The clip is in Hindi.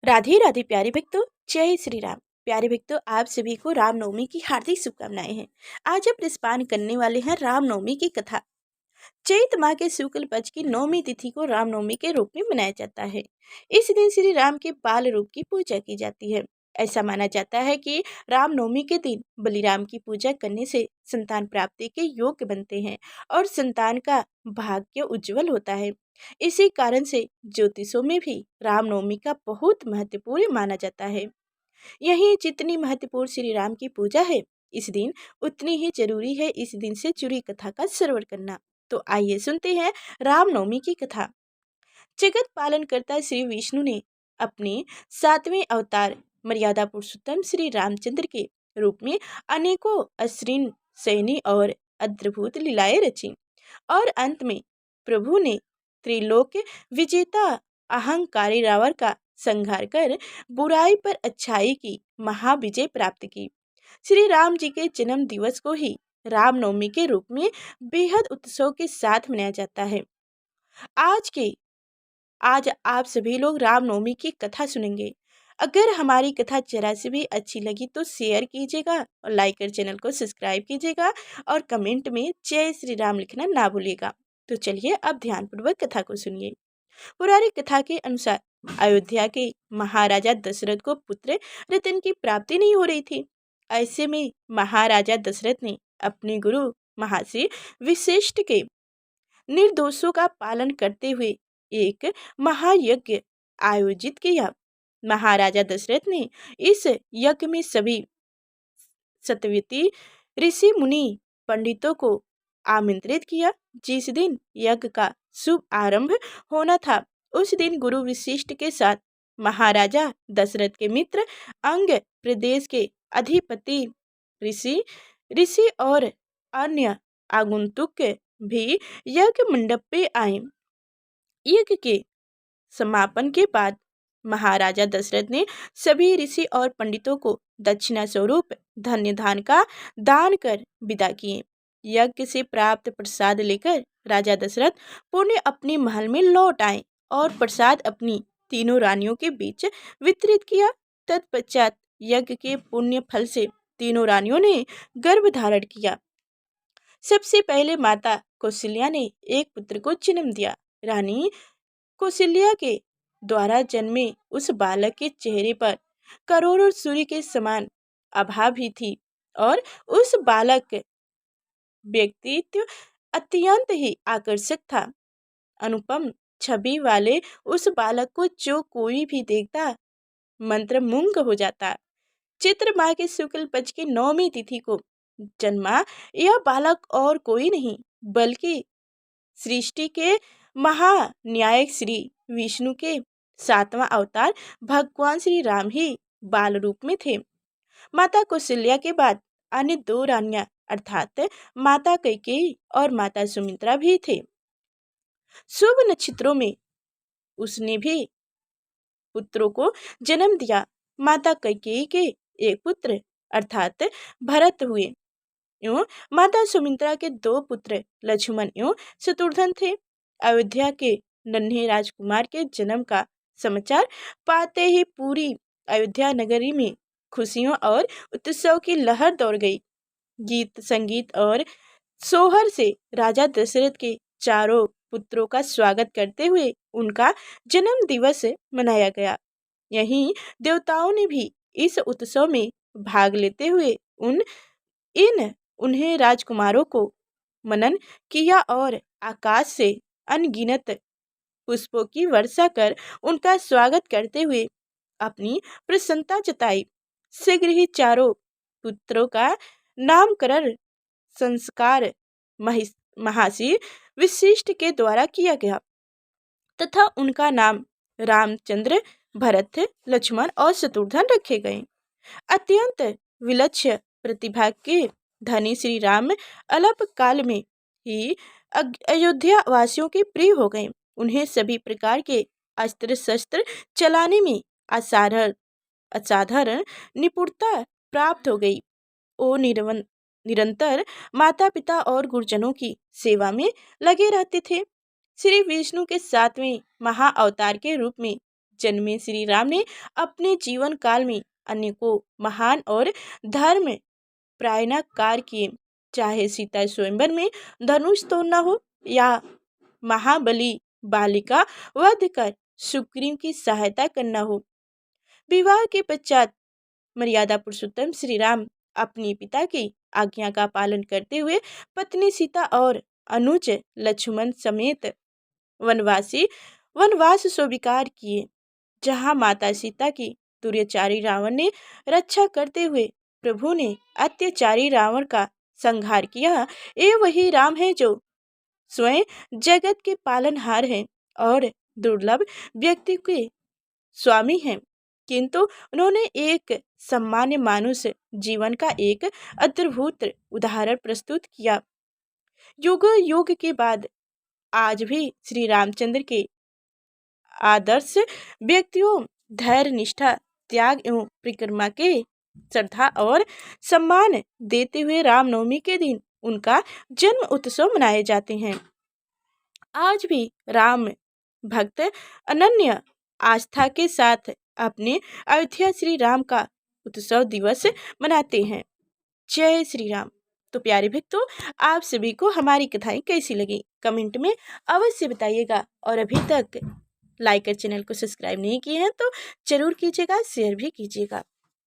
राधे राधे प्यारे भक्तों, जय श्री राम। प्यारे भक्तों, आप सभी को रामनवमी की हार्दिक शुभकामनाएं हैं। आज हम प्रस्पान करने वाले हैं रामनवमी की कथा। चैत माह के शुक्ल पक्ष की नवमी तिथि को रामनवमी के रूप में मनाया जाता है। इस दिन श्री राम के बाल रूप की पूजा की जाती है। ऐसा माना जाता है कि रामनवमी के दिन बलिराम की पूजा करने से संतान प्राप्ति के योग्य बनते हैं और संतान का भाग्य उज्जवल होता है। इसी कारण से ज्योतिषों में भी रामनवमी का बहुत महत्वपूर्ण माना जाता है। यही जितनी महत्वपूर्ण श्री राम की पूजा है, इस दिन उतनी ही जरूरी है इस दिन से जुड़ी कथा का श्रवण करना। तो आइए सुनते हैं रामनवमी की कथा। जगत पालन करता श्री विष्णु ने अपने 7वें अवतार मर्यादा पुरुषोत्तम श्री रामचंद्र के रूप में अनेकों अश्लील सैनी और अद्भुत लीलाएं रची और अंत में प्रभु ने त्रिलोक विजेता अहंकारी रावण का संहार कर बुराई पर अच्छाई की महाविजय प्राप्त की। श्री राम जी के जन्म दिवस को ही रामनवमी के रूप में बेहद उत्सव के साथ मनाया जाता है। आज आप सभी लोग रामनवमी की कथा सुनेंगे। अगर हमारी कथा जरा से भी अच्छी लगी तो शेयर कीजिएगा और लाइक कर चैनल को सब्सक्राइब कीजिएगा और कमेंट में जय श्री राम लिखना ना भूलिएगा। तो चलिए अब ध्यानपूर्वक कथा को सुनिए। पौराणिक कथा के अनुसार अयोध्या के महाराजा दशरथ को पुत्र रतन की प्राप्ति नहीं हो रही थी। ऐसे में महाराजा दशरथ ने अपने गुरु महर्षि वशिष्ठ के निर्देशों का पालन करते हुए एक महायज्ञ आयोजित किया। महाराजा दशरथ ने इस यज्ञ में सभी सतवती ऋषि मुनि पंडितों को आमंत्रित किया। जिस दिन यज्ञ का शुभ आरंभ होना था, उस दिन गुरु वशिष्ठ के साथ महाराजा दशरथ के मित्र अंग प्रदेश के अधिपति ऋषि ऋषि और अन्य आगंतुक भी यज्ञ मंडप पे आए। यज्ञ के समापन के बाद महाराजा दशरथ ने सभी ऋषि और पंडितों को दक्षिणा स्वरूप धन्य धान का दान कर विदा किए। यज्ञ से प्राप्त प्रसाद लेकर राजा दशरथ पुनः अपने महल में लौट आए और प्रसाद अपनी तीनों रानियों के बीच वितरित किया। तत्पश्चात यज्ञ के पुण्य फल से तीनों रानियों ने गर्भ धारण किया। सबसे पहले माता कौशल्या ने एक पुत्र को जन्म दिया। रानी कौशल्या के द्वारा जन्मे उस बालक के चेहरे पर करोड़ों सूर्य के समान आभा भी थी और उस बालक व्यक्तित्व अत्यंत ही आकर्षक था। अनुपम छवि वाले उस बालक को जो कोई भी देखता मंत्रमुग्ध हो जाता। चित्र माह के शुक्ल पक्ष की नवमी तिथि को जन्मा यह बालक और कोई नहीं बल्कि सृष्टि के महान्यायक श्री विष्णु के 7वां अवतार भगवान श्री राम ही बाल रूप में थे। माता कौशल्या के बाद अन्य दो रानियां अर्थात माता कैकेयी और माता सुमित्रा भी थे। शुभ नक्षत्रों में उसने भी पुत्रों को जन्म दिया। माता कैकेयी के एक पुत्र अर्थात भरत हुए एवं माता सुमित्रा के 2 पुत्र लक्ष्मण एवं शत्रुघ्न थे। अयोध्या के नन्हे राजकुमार के जन्म का समाचार पाते ही पूरी अयोध्या नगरी में खुशियों और उत्सव की लहर दौड़ गई। गीत संगीत और सोहर से राजा दशरथ के चारों पुत्रों का स्वागत करते हुए उनका जन्म दिवस मनाया गया। यहीं देवताओं ने भी इस उत्सव में भाग लेते हुए उन्हें राजकुमारों को मनन किया और आकाश से अनगिनत पुष्पों की वर्षा कर उनका स्वागत करते हुए अपनी प्रसन्नता जताई। शीघ्र ही चारों पुत्रों का नामकरण संस्कार महर्षि वशिष्ठ के द्वारा किया गया तथा उनका नाम रामचंद्र, भरत, लक्ष्मण और शत्रुघ्न रखे गए। अत्यंत विलक्षण प्रतिभा के धनी श्री राम अल्प काल में ही अयोध्या वासियों के प्रिय हो गए। उन्हें सभी प्रकार के अस्त्र शस्त्र चलाने में असाधारण निपुणता प्राप्त हो गई। वो निरंतर माता पिता और गुरुजनों की सेवा में लगे रहते थे। श्री विष्णु के 7वें महाअवतार के रूप में जन्मे श्री राम ने अपने जीवन काल में अनेकों महान और धर्म प्रायणक कार्य किए। चाहे सीता स्वयंवर में धनुष तोड़ना हो या महाबली बालिका वध कर सुग्रीव की सहायता करना हो। विवाह के पश्चात मर्यादा पुरुषोत्तम श्री राम अपनी पिता की आज्ञा का पालन करते हुए पत्नी सीता और अनुज लक्ष्मण समेत वनवास स्वीकार किए। जहाँ माता सीता की दुर्याचारी रावण ने रक्षा करते हुए प्रभु ने अत्याचारी रावण का संहार किया। ये वही राम है जो स्वयं जगत के पालनहार हैं और दुर्लभ व्यक्ति के स्वामी हैं, किंतु उन्होंने एक सामान्य मानुष जीवन का एक अद्भुत उदाहरण प्रस्तुत किया। युग युग के बाद आज भी श्री रामचंद्र के आदर्श व्यक्तियों धैर्य, निष्ठा, त्याग एवं परिक्रमा के श्रद्धा और सम्मान देते हुए रामनवमी के दिन उनका जन्म उत्सव मनाए जाते हैं। आज भी राम भक्त अनन्य आस्था के साथ अपने अयोध्या श्री राम का उत्सव दिवस मनाते हैं। जय श्री राम। तो प्यारे भक्तों, आप सभी को हमारी कथाएं कैसी लगी कमेंट में अवश्य बताइएगा, और अभी तक लाइक और चैनल को सब्सक्राइब नहीं किए हैं तो जरूर कीजिएगा, शेयर भी कीजिएगा।